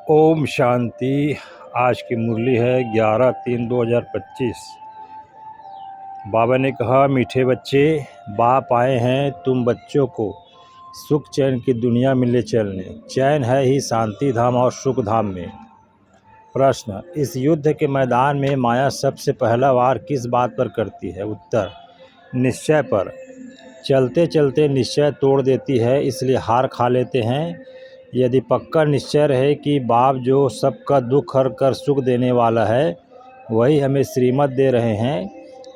ओम शांति। आज की मुरली है 11/3/2025। बाबा ने कहा, मीठे बच्चे, बाप आए हैं तुम बच्चों को सुख चैन की दुनिया में ले चलने। चैन है ही शांति धाम और सुख धाम में। प्रश्न, इस युद्ध के मैदान में माया सबसे पहला वार किस बात पर करती है? उत्तर, निश्चय पर। चलते चलते निश्चय तोड़ देती है, इसलिए हार खा लेते हैं। यदि पक्का निश्चय रहे कि बाप जो सबका दुख हर कर सुख देने वाला है, वही हमें श्रीमत दे रहे हैं,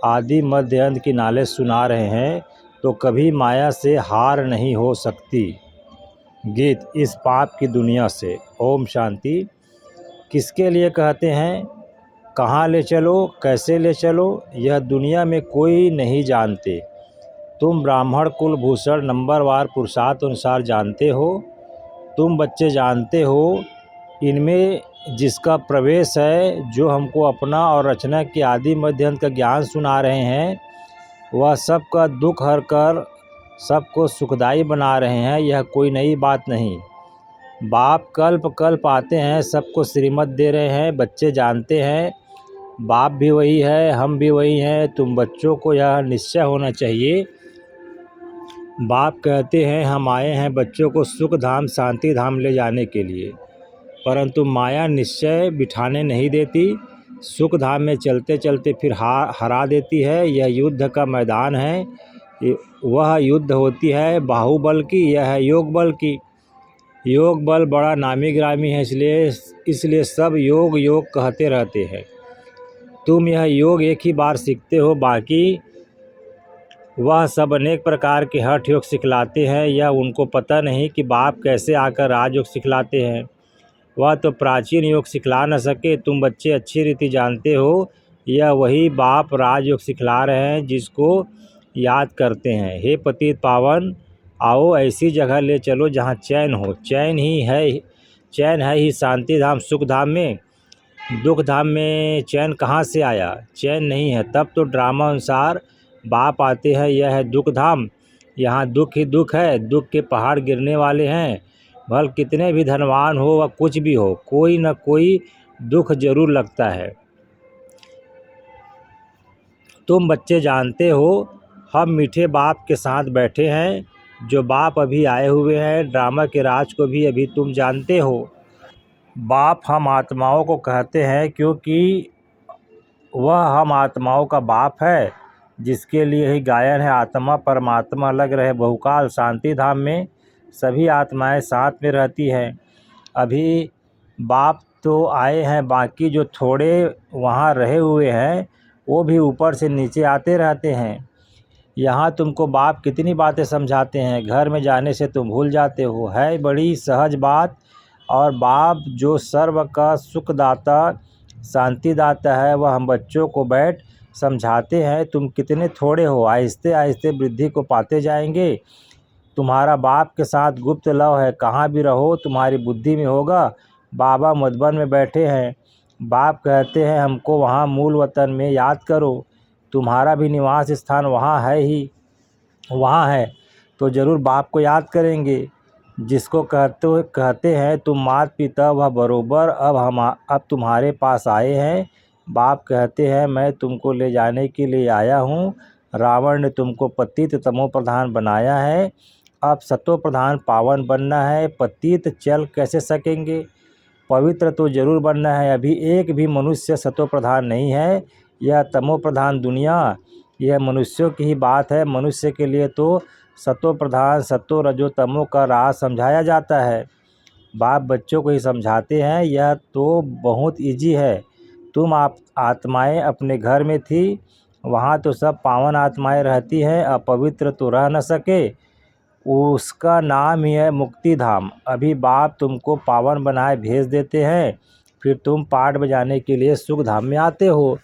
आदि मध्य अंत की नॉलेज सुना रहे हैं, तो कभी माया से हार नहीं हो सकती। गीत, इस पाप की दुनिया से। ओम शांति। किसके लिए कहते हैं? कहाँ ले चलो, कैसे ले चलो, यह दुनिया में कोई नहीं जानते। तुम ब्राह्मण कुल भूषण नंबरवार पुरुषार्थ अनुसार जानते हो। तुम बच्चे जानते हो, इनमें जिसका प्रवेश है, जो हमको अपना और रचना के आदि मध्य अंत का ज्ञान सुना रहे हैं, वह सबका दुख हर कर सबको सुखदायी बना रहे हैं। यह कोई नई बात नहीं। बाप कल्प कल्प आते हैं, सबको श्रीमत दे रहे हैं। बच्चे जानते हैं, बाप भी वही है, हम भी वही हैं। तुम बच्चों को यह निश्चय होना चाहिए। बाप कहते हैं, हम आए हैं बच्चों को सुख धाम शांति धाम ले जाने के लिए, परंतु माया निश्चय बिठाने नहीं देती। सुख धाम में चलते चलते फिर हरा देती है। यह युद्ध का मैदान है। वह युद्ध होती है बाहुबल की, यह है योग बल की। योग बल बड़ा नामी ग्रामी है, इसलिए सब योग योग कहते रहते हैं। तुम यह योग एक ही बार सीखते हो, बाकी वह सब अनेक प्रकार के हठ योग सिखलाते हैं। यह उनको पता नहीं कि बाप कैसे आकर राजयोग सिखलाते हैं। वह तो प्राचीन योग सिखला न सके। तुम बच्चे अच्छी रीति जानते हो, यह वही बाप राजयोग सिखला रहे हैं, जिसको याद करते हैं। हे पतित पावन, आओ ऐसी जगह ले चलो जहाँ चैन हो। चैन है ही शांति धाम सुख धाम में। दुख धाम में चैन कहाँ से आया? चैन नहीं है, तब तो ड्रामा अनुसार बाप आते हैं। यह है दुख धाम, यहाँ दुख ही दुख है। दुख के पहाड़ गिरने वाले हैं। भल कितने भी धनवान हो व कुछ भी हो, कोई न कोई दुख जरूर लगता है। तुम बच्चे जानते हो, हम मीठे बाप के साथ बैठे हैं। जो बाप अभी आए हुए हैं, ड्रामा के राज को भी अभी तुम जानते हो। बाप हम आत्माओं को कहते हैं, क्योंकि वह हम आत्माओं का बाप है, जिसके लिए ही गायन है, आत्मा परमात्मा लग रहे बहुकाल शांति धाम में। सभी आत्माएं साथ में रहती हैं। अभी बाप तो आए हैं, बाकी जो थोड़े वहाँ रहे हुए हैं, वो भी ऊपर से नीचे आते रहते हैं। यहाँ तुमको बाप कितनी बातें समझाते हैं, घर में जाने से तुम भूल जाते हो। है बड़ी सहज बात। और बाप जो सर्व का सुखदाता शांतिदाता है, वह हम बच्चों को बैठ समझाते हैं। तुम कितने थोड़े हो, आहिस्ते आहिस्ते वृद्धि को पाते जाएंगे। तुम्हारा बाप के साथ गुप्त लव है, कहाँ भी रहो तुम्हारी बुद्धि में होगा। बाबा मधुबन में बैठे हैं। बाप कहते हैं, हमको वहाँ मूल वतन में याद करो। तुम्हारा भी निवास स्थान वहाँ है ही, वहाँ है तो ज़रूर बाप को याद करेंगे। जिसको कहते हैं तुम मात पिता वह बरोबर, अब तुम्हारे पास आए हैं। बाप कहते हैं, मैं तुमको ले जाने के लिए आया हूँ। रावण ने तुमको पतित तमो प्रधान बनाया है, अब सतो प्रधान पावन बनना है। पतित चल कैसे सकेंगे? पवित्र तो जरूर बनना है। अभी एक भी मनुष्य सतो प्रधान नहीं है। यह तमो प्रधान दुनिया, यह मनुष्यों की ही बात है। मनुष्य के लिए तो सतो प्रधान सतो रजो तमो का राज समझाया जाता है। बाप बच्चों को ही समझाते हैं, यह तो बहुत इजी है। तुम आत्माएं अपने घर में थी, वहाँ तो सब पावन आत्माएं रहती हैं। अपवित्र तो रह न सके, उसका नाम ही है मुक्ति धाम। अभी बाप तुमको पावन बनाए भेज देते हैं, फिर तुम पाठ बजाने के लिए सुख धाम में आते हो।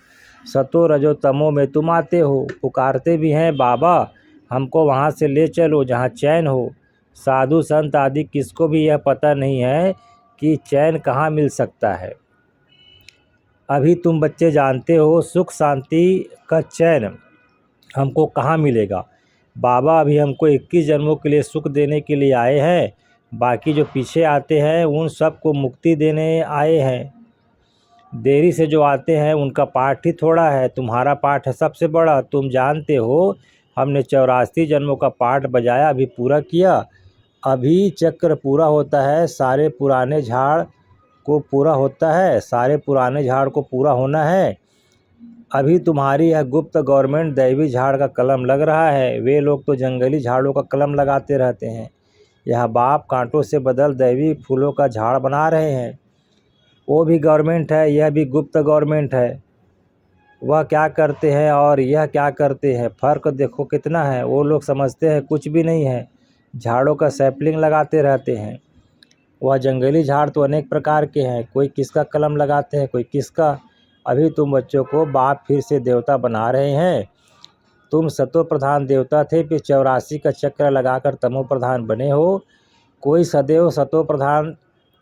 सतो रजो तमो में तुम आते हो, पुकारते भी हैं, बाबा हमको वहाँ से ले चलो जहाँ चैन हो। साधु संत आदि किसको भी यह पता नहीं है कि चैन कहाँ मिल सकता है। अभी तुम बच्चे जानते हो, सुख शांति का चैन हमको कहाँ मिलेगा। बाबा अभी हमको 21 जन्मों के लिए सुख देने के लिए आए हैं। बाकी जो पीछे आते हैं उन सबको मुक्ति देने आए हैं। देरी से जो आते हैं उनका पाठ ही थोड़ा है, तुम्हारा पाठ है सबसे बड़ा। तुम जानते हो हमने 84 जन्मों का पाठ बजाया, अभी पूरा किया। अभी चक्र पूरा होता है, सारे पुराने झाड़ को पूरा होता है, सारे पुराने झाड़ को पूरा होना है। अभी तुम्हारी यह गुप्त गवर्नमेंट दैवी झाड़ का कलम लग रहा है, वे लोग तो जंगली झाड़ों का कलम लगाते रहते हैं। यह बाप कांटों से बदल दैवी फूलों का झाड़ बना रहे हैं। वो भी गवर्नमेंट है, यह भी गुप्त गवर्नमेंट है। वह क्या करते हैं और यह क्या करते हैं, फ़र्क देखो कितना है। वो लोग समझते हैं कुछ भी नहीं है, झाड़ों का सैपलिंग लगाते रहते हैं। वह जंगली झाड़ तो अनेक प्रकार के हैं, कोई किसका कलम लगाते हैं, कोई किसका। अभी तुम बच्चों को बाप फिर से देवता बना रहे हैं। तुम सतो प्रधान देवता थे, फिर 84 का चक्र लगाकर तमो प्रधान बने हो। कोई सदैव सतो प्रधान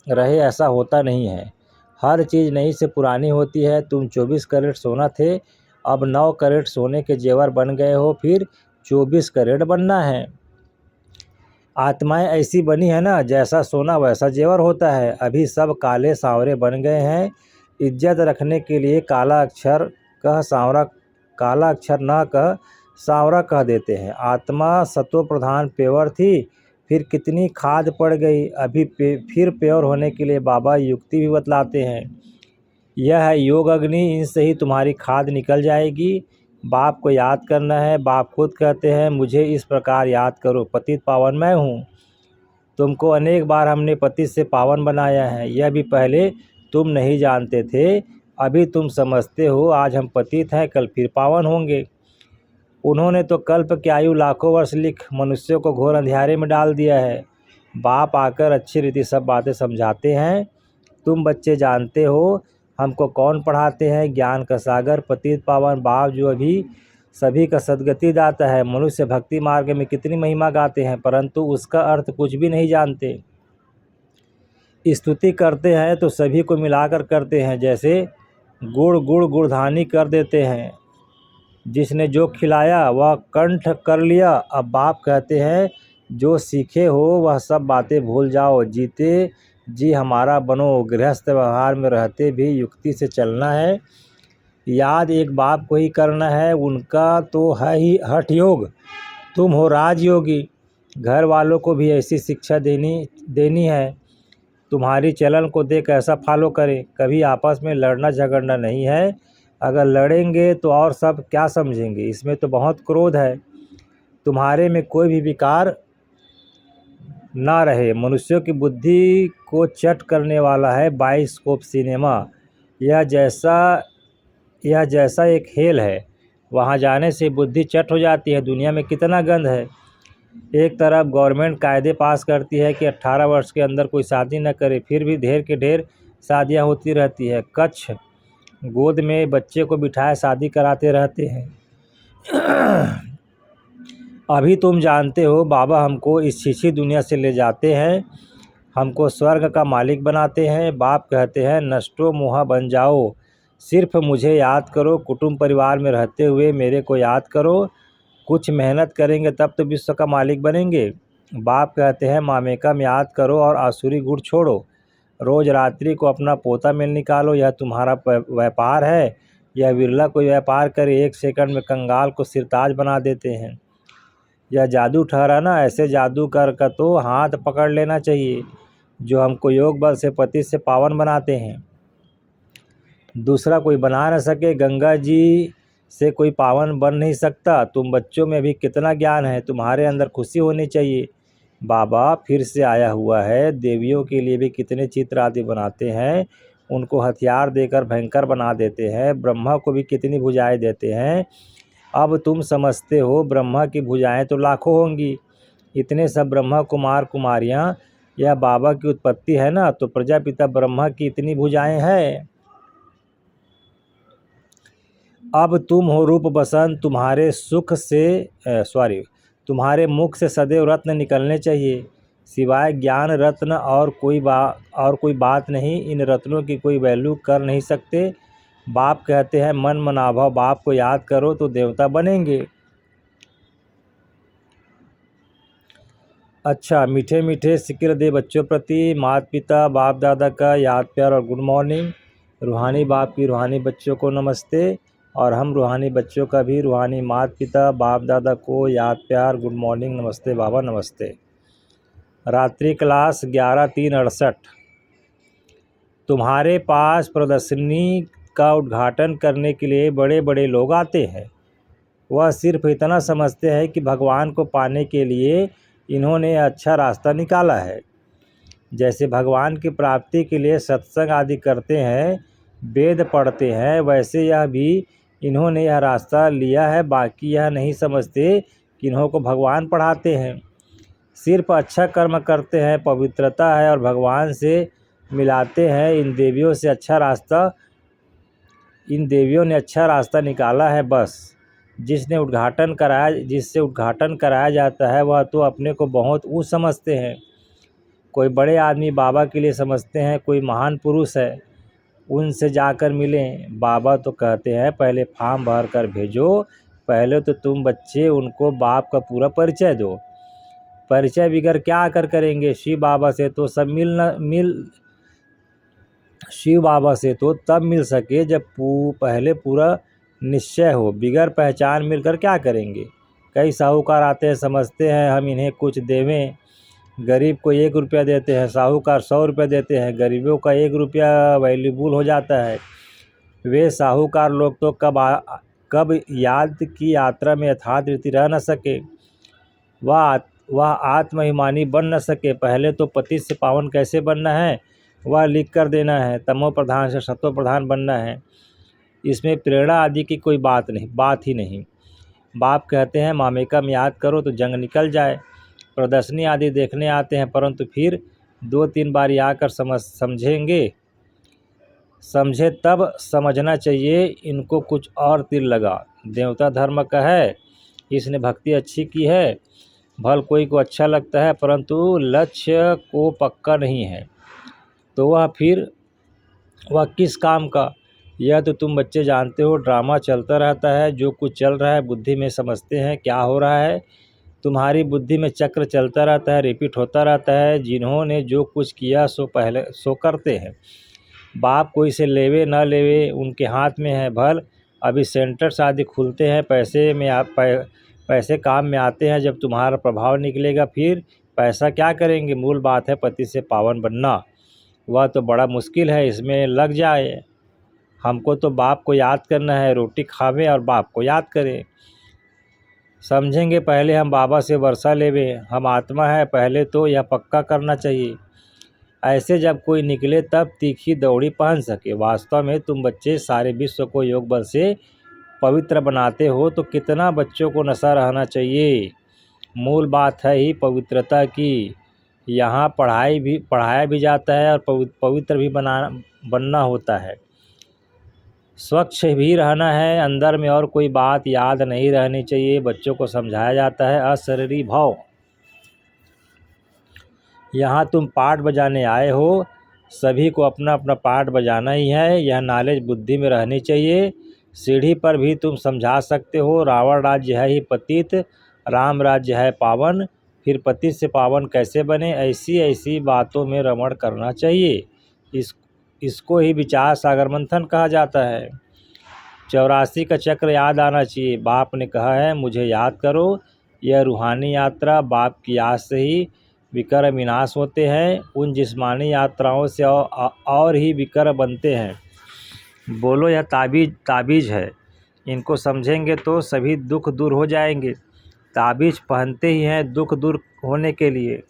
रहे ऐसा होता नहीं है, हर चीज़ नई से पुरानी होती है। तुम 24 कैरेट सोना थे, अब 9 कैरेट सोने के जेवर बन गए हो, फिर 24 कैरेट बनना है। आत्माएं ऐसी बनी है ना, जैसा सोना वैसा जेवर होता है। अभी सब काले सांवरे बन गए हैं। इज्जत रखने के लिए काला अक्षर कह सांवरा, काला अक्षर न कह सांवरा कह देते हैं। आत्मा सतो प्रधान प्योर थी, फिर कितनी खाद पड़ गई। अभी फिर प्योर होने के लिए बाबा युक्ति भी बतलाते हैं। यह है योग अग्नि, इनसे ही तुम्हारी खाद निकल जाएगी। बाप को याद करना है। बाप खुद कहते हैं मुझे इस प्रकार याद करो, पतित पावन मैं हूँ। तुमको अनेक बार हमने पतित से पावन बनाया है, यह भी पहले तुम नहीं जानते थे, अभी तुम समझते हो। आज हम पतित हैं, कल फिर पावन होंगे। उन्होंने तो कल्प की आयु लाखों वर्ष लिख मनुष्यों को घोर अंधियारे में डाल दिया है। बाप आकर अच्छी रीति सब बातें समझाते हैं। तुम बच्चे जानते हो हमको कौन पढ़ाते हैं, ज्ञान का सागर पतित पावन बाप, जो अभी सभी का सदगति दाता है। मनुष्य भक्ति मार्ग में कितनी महिमा गाते हैं, परंतु उसका अर्थ कुछ भी नहीं जानते। स्तुति करते हैं तो सभी को मिलाकर करते हैं, जैसे गुड़ गुड़ गुड़धानी कर देते हैं। जिसने जो खिलाया वह कंठ कर लिया। अब बाप कहते हैं जो सीखे हो वह सब बातें भूल जाओ, जीते जी हमारा बनो। गृहस्थ व्यवहार में रहते भी युक्ति से चलना है। याद एक बाप को ही करना है, उनका तो है ही हठ योग। तुम हो राजयोगी, घर वालों को भी ऐसी शिक्षा देनी है। तुम्हारी चलन को देख ऐसा फॉलो करें। कभी आपस में लड़ना झगड़ना नहीं है, अगर लड़ेंगे तो और सब क्या समझेंगे, इसमें तो बहुत क्रोध है। तुम्हारे में कोई भी विकार ना रहे। मनुष्यों की बुद्धि को चट करने वाला है बाइस्कोप सिनेमा। यह जैसा एक खेल है, वहाँ जाने से बुद्धि चट हो जाती है। दुनिया में कितना गंद है। एक तरफ गवर्नमेंट कायदे पास करती है कि 18 वर्ष के अंदर कोई शादी न करे, फिर भी ढेर के ढेर शादियां होती रहती है। कच्छ गोद में बच्चे को बिठाए शादी कराते रहते हैं। अभी तुम जानते हो बाबा हमको इस छीछी दुनिया से ले जाते हैं, हमको स्वर्ग का मालिक बनाते हैं। बाप कहते हैं नष्टो मोहा बन जाओ, सिर्फ मुझे याद करो। कुटुंब परिवार में रहते हुए मेरे को याद करो, कुछ मेहनत करेंगे तब तो विश्व का मालिक बनेंगे। बाप कहते हैं मामेकम याद करो और आसुरी गुण छोड़ो। रोज रात्रि को अपना पोता मेल निकालो, यह तुम्हारा व्यापार है। यह विरला कोई व्यापार करे, 1 सेकंड में कंगाल को सिरताज बना देते हैं। यह जादू ठहरा ना, ऐसे जादू कर तो हाथ पकड़ लेना चाहिए, जो हमको योग बल से पति से पावन बनाते हैं। दूसरा कोई बना न सके, गंगा जी से कोई पावन बन नहीं सकता। तुम बच्चों में भी कितना ज्ञान है, तुम्हारे अंदर खुशी होनी चाहिए। बाबा फिर से आया हुआ है, देवियों के लिए भी कितने चित्र आदि बनाते हैं, उनको हथियार देकर भयंकर बना देते हैं। ब्रह्मा को भी कितनी भुजाएं देते हैं। अब तुम समझते हो ब्रह्मा की भुजाएं तो लाखों होंगी। इतने सब ब्रह्मा कुमार कुमारियाँ, यह बाबा की उत्पत्ति है ना, तो प्रजापिता ब्रह्मा की इतनी भुजाएं हैं। अब तुम हो रूप बसंत, तुम्हारे मुख से सदैव रत्न निकलने चाहिए। सिवाय ज्ञान रत्न और कोई बात नहीं। इन रत्नों की कोई वैल्यू कर नहीं सकते। बाप कहते हैं मन मनाभाव, बाप को याद करो तो देवता बनेंगे। अच्छा, मीठे मीठे सिक्के दे बच्चों प्रति माता पिता बाप दादा का याद प्यार और गुड मॉर्निंग। रूहानी बाप की रूहानी बच्चों को नमस्ते, और हम रूहानी बच्चों का भी रूहानी माता पिता बाप दादा को याद प्यार गुड मॉर्निंग नमस्ते बाबा नमस्ते। रात्रि क्लास 11/3/68। तुम्हारे पास प्रदर्शनी का उद्घाटन करने के लिए बड़े बड़े लोग आते हैं। वह सिर्फ इतना समझते हैं कि भगवान को पाने के लिए इन्होंने अच्छा रास्ता निकाला है। जैसे भगवान की प्राप्ति के लिए सत्संग आदि करते हैं, वेद पढ़ते हैं, वैसे यह भी इन्होंने यह रास्ता लिया है। बाकी यह नहीं समझते कि इन्हों को भगवान पढ़ाते हैं। सिर्फ अच्छा कर्म करते हैं, पवित्रता है और भगवान से मिलाते हैं। इन देवियों ने अच्छा रास्ता निकाला है। बस जिससे उद्घाटन कराया जाता है वह तो अपने को बहुत ऊँच समझते हैं। कोई बड़े आदमी बाबा के लिए समझते हैं कोई महान पुरुष है, उनसे जाकर मिलें। बाबा तो कहते हैं पहले फॉर्म भर कर भेजो, पहले तो तुम बच्चे उनको बाप का पूरा परिचय दो। परिचय बिगर क्या कर करेंगे? शिव बाबा से तो तब मिल सके जब पहले पूरा निश्चय हो। बिगर पहचान मिलकर क्या करेंगे? कई साहूकार आते हैं, समझते हैं हम इन्हें कुछ देवें। गरीब को 1 रुपया देते हैं, साहूकार 100 रुपये देते हैं। गरीबों का 1 रुपया वैल्यूबल हो जाता है। वे साहूकार लोग तो कब याद की यात्रा में यथार्थ रीति रह न सके, वह आत्माभिमानी बन न सके। पहले तो पतित से पावन कैसे बनना है वह लिख कर देना है। तमो प्रधान से सत्व प्रधान बनना है। इसमें प्रेरणा आदि की कोई बात ही नहीं। बाप कहते हैं मामेकम याद करो तो जंग निकल जाए। प्रदर्शनी आदि देखने आते हैं, परंतु फिर 2-3 बार आकर समझे तब समझना चाहिए इनको कुछ और तीर लगा। देवता धर्म का है, इसने भक्ति अच्छी की है, भल कोई को अच्छा लगता है, परंतु लक्ष्य को पक्का नहीं है तो वह किस काम का? यह तो तुम बच्चे जानते हो, ड्रामा चलता रहता है। जो कुछ चल रहा है बुद्धि में समझते हैं क्या हो रहा है। तुम्हारी बुद्धि में चक्र चलता रहता है, रिपीट होता रहता है। जिन्होंने जो कुछ किया सो करते हैं। बाप कोई से लेवे न लेवे उनके हाथ में है। भल अभी सेंटर्स आदि खुलते हैं, पैसे काम में आते हैं। जब तुम्हारा प्रभाव निकलेगा फिर पैसा क्या करेंगे? मूल बात है पति से पावन बनना। वह तो बड़ा मुश्किल है, इसमें लग जाए। हमको तो बाप को याद करना है, रोटी खावे और बाप को याद करें। समझेंगे पहले हम बाबा से वर्षा लेवे, हम आत्मा है, पहले तो यह पक्का करना चाहिए। ऐसे जब कोई निकले तब तीखी दौड़ी पहन सके। वास्तव में तुम बच्चे सारे विश्व को योग बल से पवित्र बनाते हो, तो कितना बच्चों को नशा रहना चाहिए। मूल बात है ही पवित्रता की। यहाँ पढ़ाया भी जाता है और पवित्र भी बनना होता है। स्वच्छ भी रहना है अंदर में, और कोई बात याद नहीं रहनी चाहिए। बच्चों को समझाया जाता है अशरीरी भाव। यहाँ तुम पाठ बजाने आए हो, सभी को अपना अपना पाठ बजाना ही है। यह नॉलेज बुद्धि में रहनी चाहिए। सीढ़ी पर भी तुम समझा सकते हो रावण राज्य है ही पतित, राम राज्य है पावन। फिर पतित से पावन कैसे बने, ऐसी बातों में रमण करना चाहिए। इसको ही विचार सागर मंथन कहा जाता है। 84 का चक्र याद आना चाहिए। बाप ने कहा है मुझे याद करो। यह रूहानी यात्रा बाप की याद से ही विकर विनाश होते हैं। उन जिस्मानी यात्राओं से और ही विकर बनते हैं। बोलो यह ताबीज है, इनको समझेंगे तो सभी दुख दूर हो जाएंगे। ताबीज पहनते ही हैं दुख दूर होने के लिए।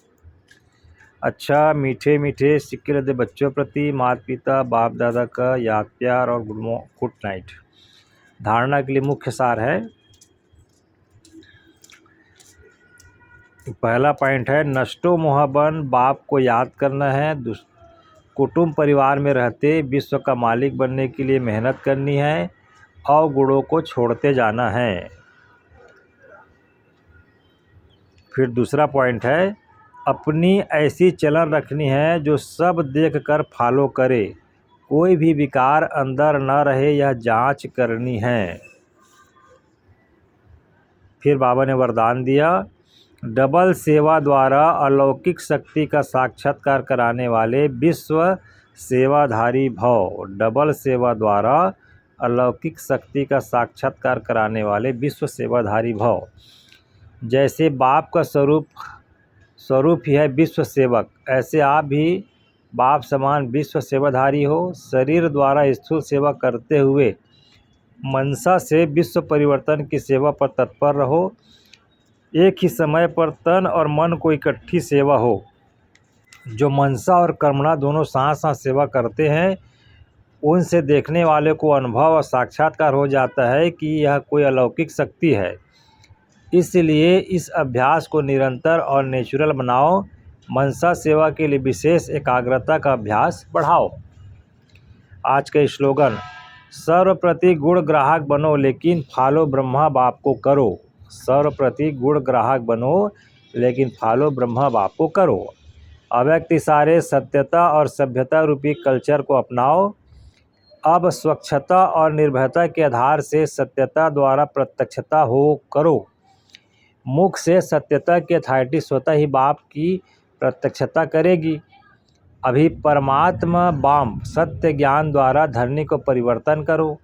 अच्छा, मीठे मीठे सिक्के दे बच्चों प्रति माता पिता बाप दादा का याद प्यार और गुड नाइट। धारणा के लिए मुख्य सार है। पहला पॉइंट है नष्टो मोहबन, बाप को याद करना है। कुटुंब परिवार में रहते विश्व का मालिक बनने के लिए मेहनत करनी है और गुणों को छोड़ते जाना है। फिर दूसरा पॉइंट है अपनी ऐसी चलन रखनी है जो सब देखकर फॉलो करे। कोई भी विकार अंदर न रहे, यह जांच करनी है। फिर बाबा ने वरदान दिया डबल सेवा द्वारा अलौकिक शक्ति का साक्षात्कार कराने वाले विश्व सेवाधारी भव। डबल सेवा द्वारा अलौकिक शक्ति का साक्षात्कार कराने वाले विश्व सेवाधारी भव। जैसे बाप का स्वरूप ही है विश्व सेवक, ऐसे आप भी बाप समान विश्व सेवाधारी हो। शरीर द्वारा स्थूल सेवा करते हुए मनसा से विश्व परिवर्तन की सेवा पर तत्पर रहो। एक ही समय पर तन और मन को इकट्ठी सेवा हो। जो मनसा और कर्मणा दोनों साथ साथ सेवा करते हैं, उनसे देखने वाले को अनुभव और साक्षात्कार हो जाता है कि यह कोई अलौकिक शक्ति है। इसलिए इस अभ्यास को निरंतर और नेचुरल बनाओ। मनसा सेवा के लिए विशेष एकाग्रता का अभ्यास बढ़ाओ। आज का स्लोगन, सर्वप्रति गुण ग्राहक बनो लेकिन फॉलो ब्रह्मा बाप को करो। सर्वप्रति गुण ग्राहक बनो लेकिन फॉलो ब्रह्मा बाप को करो। अव्यक्त इशारे सत्यता और सभ्यता रूपी कल्चर को अपनाओ। अब स्वच्छता और निर्भयता के आधार से सत्यता द्वारा प्रत्यक्षता हो करो। मुख से सत्यता की अथॉरिटी स्वतः ही बाप की प्रत्यक्षता करेगी। अभी परमात्मा बाम सत्य ज्ञान द्वारा धरनी को परिवर्तन करो।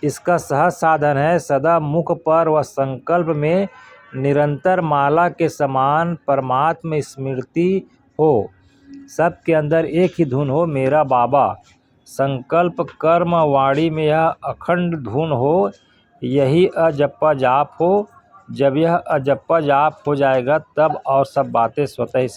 इसका सहज साधन है सदा मुख पर व संकल्प में निरंतर माला के समान परमात्मा स्मृति हो। सबके अंदर एक ही धुन हो, मेरा बाबा। संकल्प कर्म वाणी में यह अखंड धुन हो, यही अजप्पा जाप हो। जब यह अजप्पा जाप हो जाएगा तब और सब बातें स्वतः ही